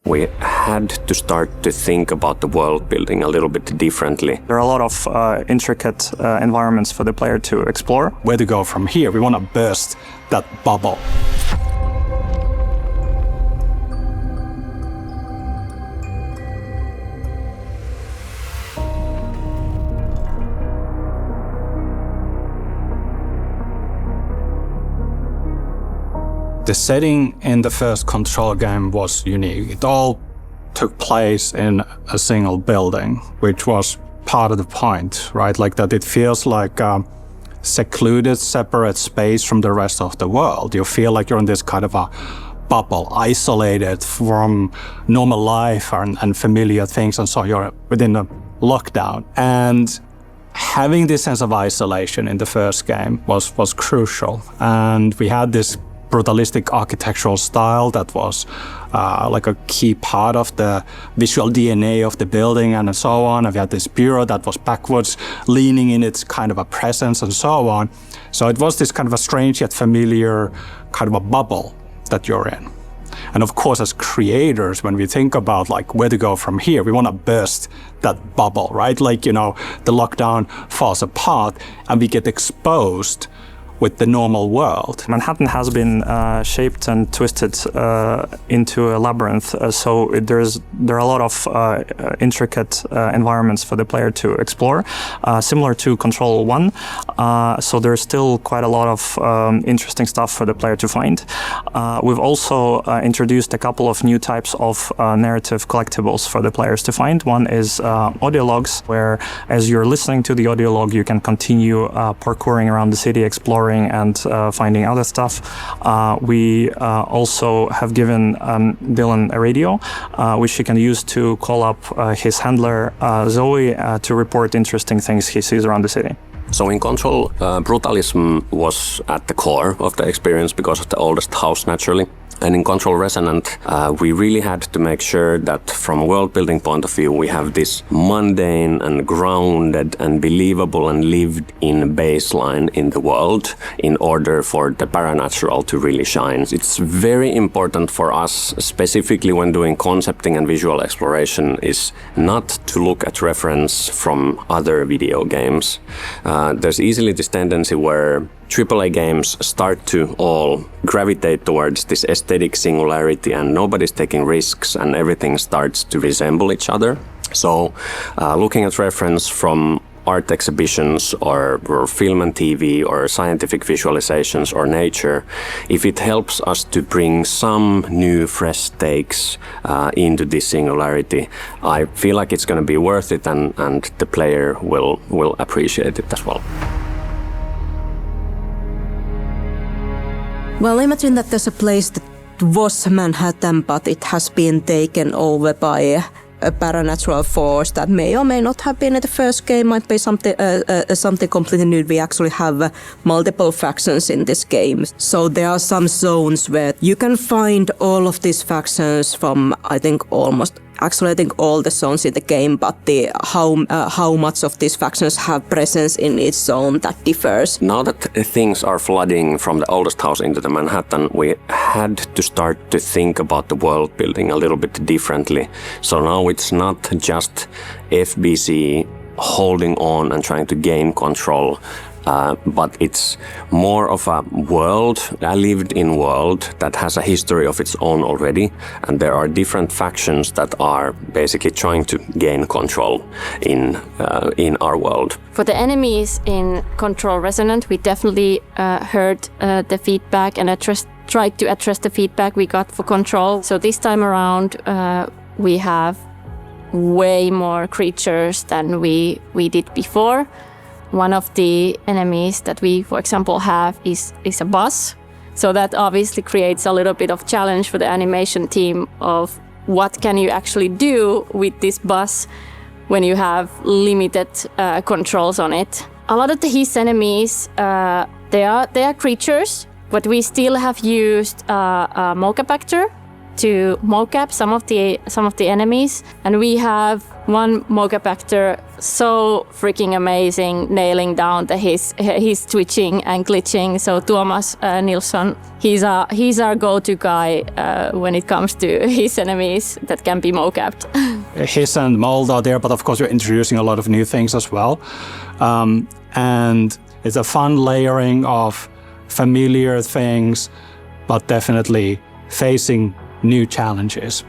We had to start to think about the world building a little bit differently. There are a lot of intricate environments for the player to explore. Where to go from here? We want to burst that bubble. The setting in the first Control game was unique. It all took place in a single building, which was part of the point, right? Like that it feels like a secluded, separate space from the rest of the world. You feel like you're in this kind of a bubble, isolated from normal life and familiar things, and so you're within a lockdown. And having this sense of isolation in the first game was crucial. And we had this brutalistic architectural style that was like a key part of the visual DNA of the building and so on. And we had this bureau that was backwards leaning in its kind of a presence and so on. So it was this kind of a strange yet familiar kind of a bubble that you're in. And of course, as creators, when we think about like where to go from here, we want to burst that bubble, right? Like, you know, the lockdown falls apart and we get exposed with the normal world. Manhattan has been shaped and twisted into a labyrinth, so there are a lot of intricate environments for the player to explore, similar to Control 1. So there's still quite a lot of interesting stuff for the player to find. We've also introduced a couple of new types of narrative collectibles for the players to find. One is audio logs, where as you're listening to the audio log, you can continue parkouring around the city, exploring and finding other stuff. We also have given Dylan a radio, which he can use to call up his handler, Zoe, to report interesting things he sees around the city. So in Control, brutalism was at the core of the experience because of the oldest house, naturally. And in Control Resonant, we really had to make sure that from a world-building point of view, we have this mundane and grounded and believable and lived-in baseline in the world in order for the paranatural to really shine. It's very important for us, specifically when doing concepting and visual exploration, is not to look at reference from other video games. There's easily this tendency where AAA games start to all gravitate towards this aesthetic singularity and nobody's taking risks and everything starts to resemble each other. So looking at reference from art exhibitions or film and TV or scientific visualizations or nature, if it helps us to bring some new fresh takes into this singularity, I feel like it's going to be worth it and the player will appreciate it as well. Well, imagine that there's a place that was Manhattan, but it has been taken over by a paranatural force that may or may not have been in the first game, might be something completely new. We actually have multiple factions in this game. So there are some zones where you can find all of these factions from, I think all the zones in the game, but how much of these factions have presence in each zone, that differs. Now that things are flooding from the oldest house into the Manhattan, we had to start to think about the world building a little bit differently. So now it's not just FBC holding on and trying to gain control, but it's more of a world, a lived-in world that has a history of its own already, and there are different factions that are basically trying to gain control in our world. For the enemies in Control Resonant, we definitely heard the feedback and tried to address the feedback we got for Control. So this time around, we have way more creatures than we did before. One of the enemies that we, for example, have is a bus. So that obviously creates a little bit of challenge for the animation team of what can you actually do with this bus when you have limited controls on it. A lot of his enemies, they are creatures, but we still have used a captor to mocap some of the enemies, and we have one mocap actor so freaking amazing, nailing down his twitching and glitching. So Tuomas Nilsson, he's our go-to guy when it comes to his enemies that can be mocapped. His and Mold are there, but of course we're introducing a lot of new things as well. And it's a fun layering of familiar things, but definitely facing new challenges.